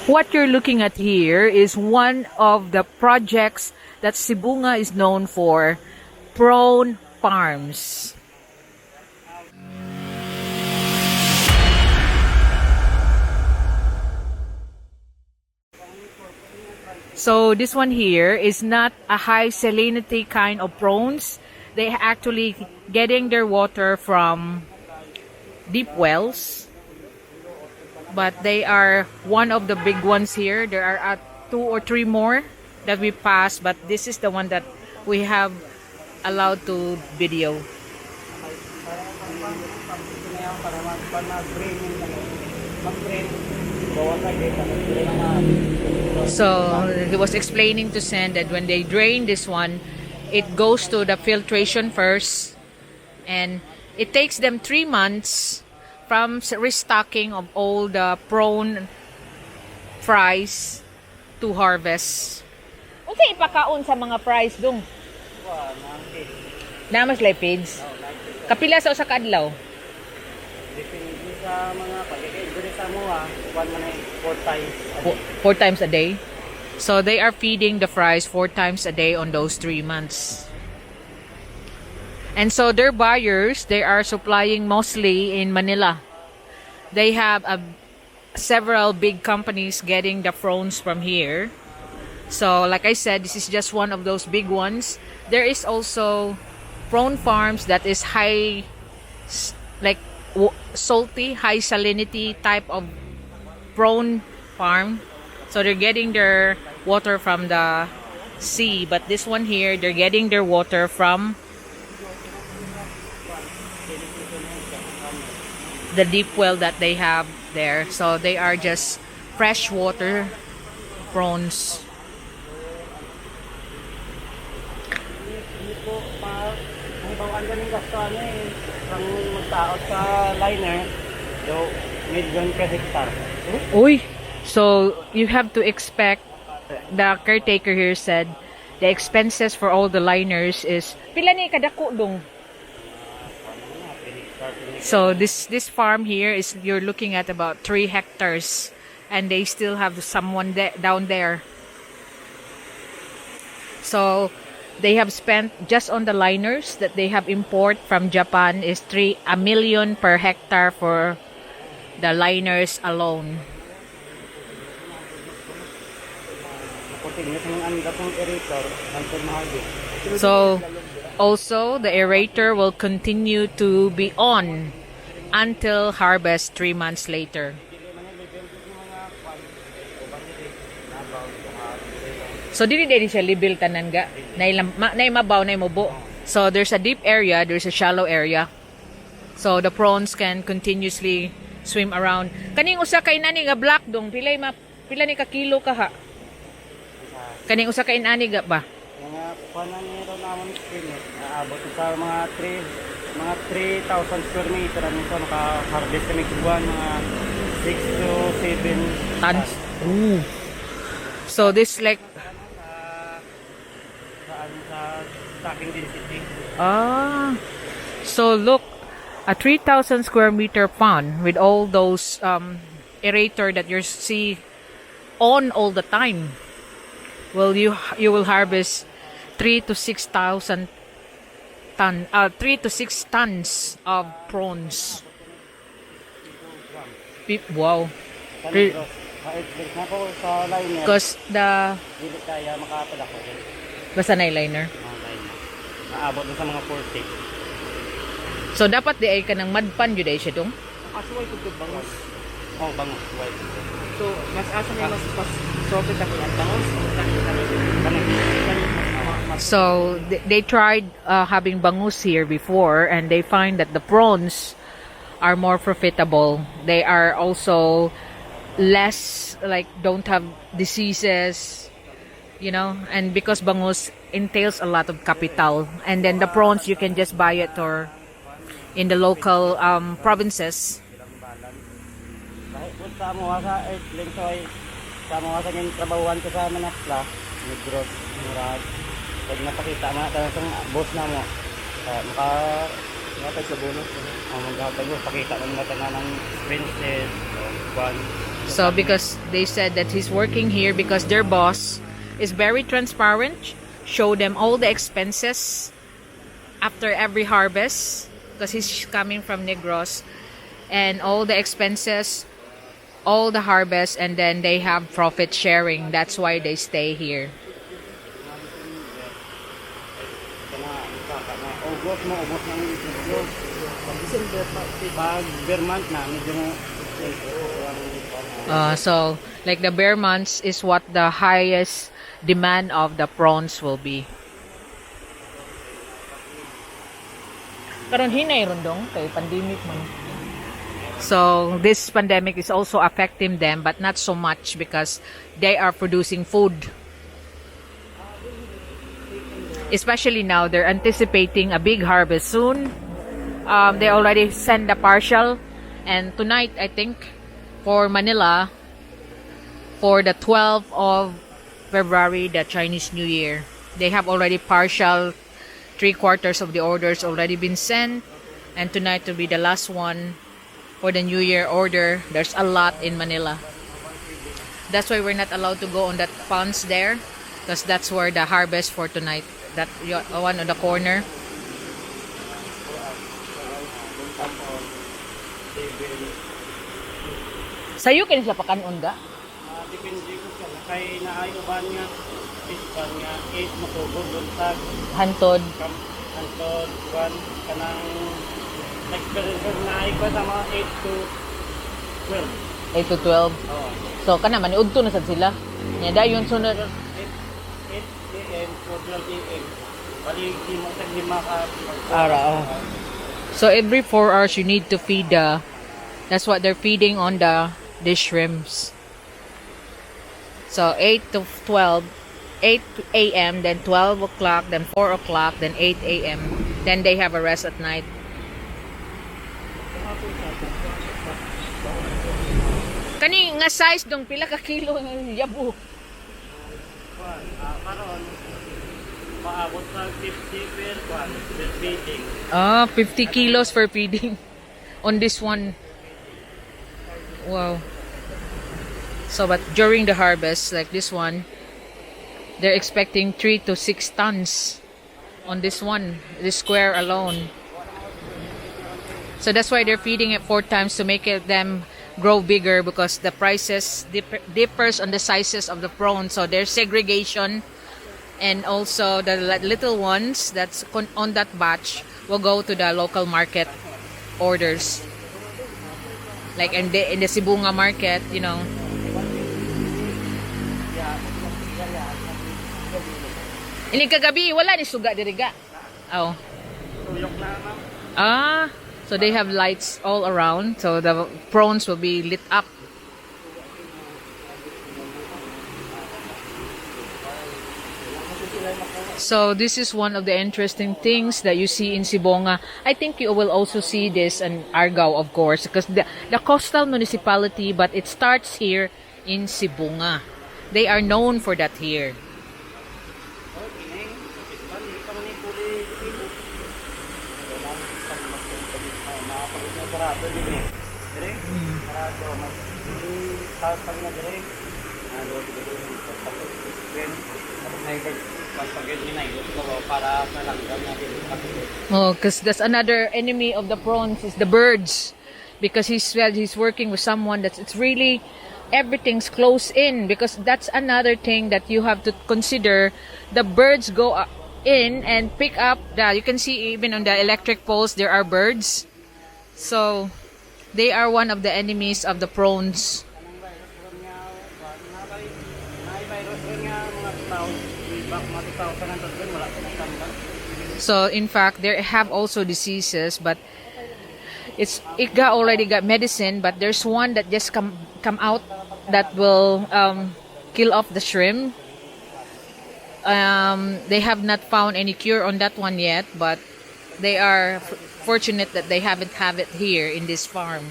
What you're looking at here is one of the projects that Sibonga is known for, prawn farms. So this one here is not a high salinity kind of prawns. They actually getting their water from deep wells. But they are one of the big ones here. There are 2 or 3 more that we passed, but this is the one that we have allowed to video. So he was explaining to Sen that when they drain this one, it goes to the filtration first, and it takes them 3 months from restocking of all the prawn fries to harvest. Unsa ipakaon sa mga fries dong? Namas lipids. Kapila sa usa ka adlaw? Depende sa mga pag-i sa mga 4 times. 4 times a day. So they are feeding the fries 4 times a day on those 3 months. And so their buyers, they are supplying mostly in Manila. They have several big companies getting the prawns from here. So like I said, this is just one of those big ones. There is also prawn farms that is high, like salty, high salinity type of prawn farm. So they're getting their water from the sea. But this one here, they're getting their water from the deep well that they have there. So they are just freshwater prawns. Ang galing gasto ang magtaot sa liner, so million per hectare. Uy, so you have to expect, the caretaker here said, the expenses for all the liners is pila ni kadako dong. So this farm here is, you're looking at about 3 hectares, and they still have someone down there. So they have spent just on the liners that they have import from Japan is $1 million per hectare for the liners alone. So also the aerator will continue to be on until harvest 3 months later. So dili siya libil tanan ga na mabaw na mubo. So there's a deep area, there's a shallow area. So the prawns can continuously swim around. Kaning usa kay nani nga black dong pila ni ka kilo ka ha? Kaning usa kay nani ga ba? Mga kuanan ni ro namon screen naabot sa mga 3,000 square meter ano sa maka-harvest kami kuan mga 6 to 7 tons. Ooh. So this like stocking density. So look, a 3,000 square meter pond with all those aerator that you see on all the time. Well, you will harvest 3 to 6,000 tons of prawns. Wow. Because the basta na liner. Naabot sa mga 40. So dapat di ay kanang madpan jud ay siya dong. Asuway ko bangus. Oh, bangus. White. So mas asa na mas soft ta kun bangus. So they tried having bangus here before, and they find that the prawns are more profitable. They are also less, like, don't have diseases, you know, and because bangus entails a lot of capital, and then the prawns you can just buy it or in the local provinces. Pag napakita mo sa boss na mo, maka sa bonus, pakita mo na ng expenses. Kwan. So because they said that he's working here because their boss is very transparent, show them all the expenses after every harvest because he's coming from Negros, and all the expenses, all the harvest, and then they have profit sharing. That's why they stay here. Ubos mo, ubos ng ubos. Pag bear month na, medyo mo So like the bare months is what the highest demand of the prawns will be. Karon hinay rundong kay pandemic man. So this pandemic is also affecting them, but not so much because they are producing food. Especially now, they're anticipating a big harvest soon. They already sent the partial, and tonight I think for Manila, for the 12th of February, the Chinese New Year, they have already partial 3/4 of the orders already been sent, and tonight will be the last one for the New Year order. There's a lot in Manila. That's why we're not allowed to go on that ponds there, because that's where the harvest for tonight. That one on the corner. Sayo kini sa pakanon ga? depende ko siya. Kay naayuban niya, ispan niya, 8 matubog doon sa Hantod. Antod, 1, kanang experience na ay ko sa mga 8 to 12. 8 to 12. Oo. So kana maniudto na sad sila. Nya dayon sunod 8 a.m. to 12 a.m. Bali, di mo sa 5 ka. ara. So every 4 hours you need to feed that's what they're feeding on the shrimps. So 8 to 12, 8 a.m., then 12 o'clock, then 4 o'clock, then 8 a.m. Then they have a rest at night. Kani nga size dong pila ka kilo ng yabu. Karon, maabot sa 50 per feeding. 50 kilos for feeding on this one. Wow. So, but during the harvest, like this one, they're expecting 3 to 6 tons on this one, this square alone. So that's why they're feeding it 4 times to make them grow bigger, because the prices differs on the sizes of the prawn. So there's segregation, and also the little ones that's on that batch will go to the local market orders. Like in the Sibonga market, you know. Ini kagabi wala ni suga diri ga. Oh. So they have lights all around, so the prawns will be lit up. So this is one of the interesting things that you see in Sibonga. I think you will also see this in Argao, of course, because the coastal municipality, but it starts here in Sibonga. They are known for that here. Oh, because that's another enemy of the prawns is the birds. Because he said he's working with someone that's, it's really, everything's close in, because that's another thing that you have to consider. The birds go in and pick up you can see even on the electric poles there are birds. So they are one of the enemies of the prawns. So in fact there have also diseases, but it already got medicine, but there's one that just come out that will kill off the shrimp. They have not found any cure on that one yet, but they are fortunate that they haven't have it here in this farm.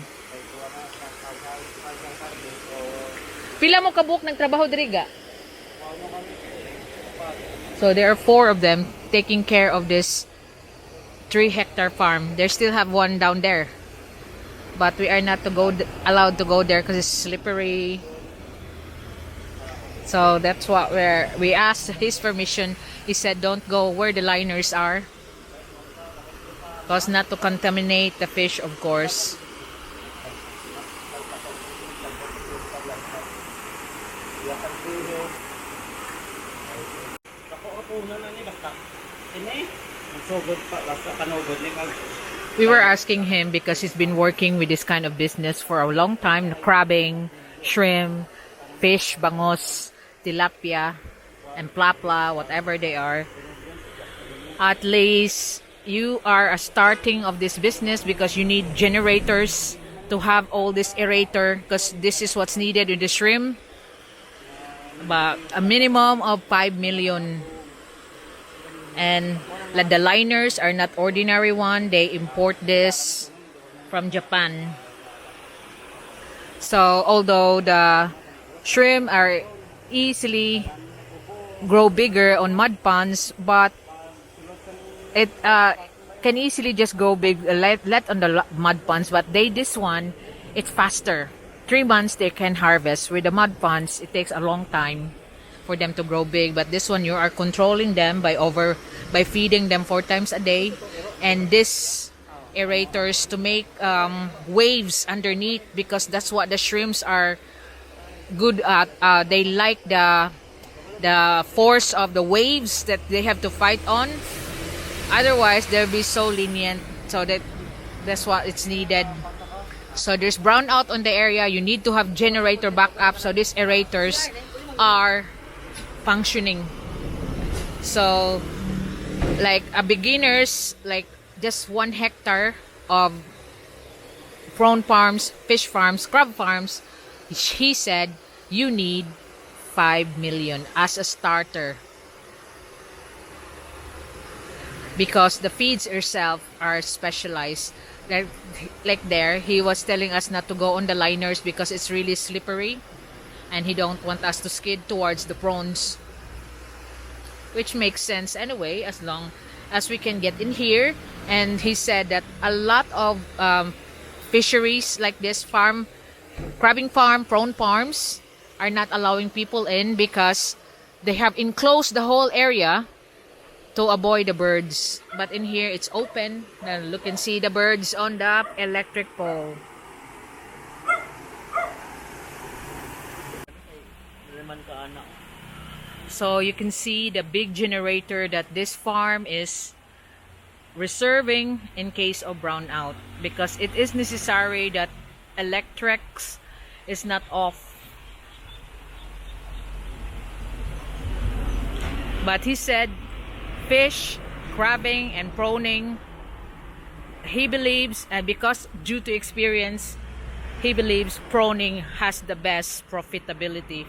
Pila mo kabuk nagtrabaho diri ga? So there are 4 of them taking care of this 3-hectare farm. They still have one down there. but we are not to go allowed to go there because it's slippery. So that's what we asked his permission. He said don't go where the liners are, because not to contaminate the fish, of course. We were asking him because he's been working with this kind of business for a long time, crabbing, shrimp, fish, bangos, tilapia, and plapla, whatever they are. At least you are a starting of this business because you need generators to have all this aerator, because this is what's needed with the shrimp. About a minimum of 5 million. And the liners are not ordinary one. They import this from Japan. So although the shrimp are easily grow bigger on mud ponds, but it can easily just grow big let on the mud ponds. But this one, it's faster. 3 months they can harvest. With the mud ponds, it takes a long time for them to grow big. But this one, you are controlling them by feeding them 4 times a day, and this aerators to make waves underneath, because that's what the shrimps are good at. They like the force of the waves that they have to fight on. Otherwise, they'll be so lenient. So that's what it's needed. So there's brownout on the area. You need to have generator backup. So these aerators are functioning. So like a beginners, like just 1 hectare of prawn farms, fish farms, crab farms, he said you need 5 million as a starter, because the feeds itself are specialized. Like there, he was telling us not to go on the liners because it's really slippery, and he don't want us to skid towards the prawns, which makes sense anyway, as long as we can get in here. And he said that a lot of fisheries like this farm, crabbing farm, prawn farms, are not allowing people in because they have enclosed the whole area to avoid the birds. But in here, it's open. Now look and see the birds on the electric pole. So you can see the big generator that this farm is reserving in case of brownout, because it is necessary that electrics is not off. But he said fish, crabbing, and prawning, he believes, and because due to experience, he believes prawning has the best profitability.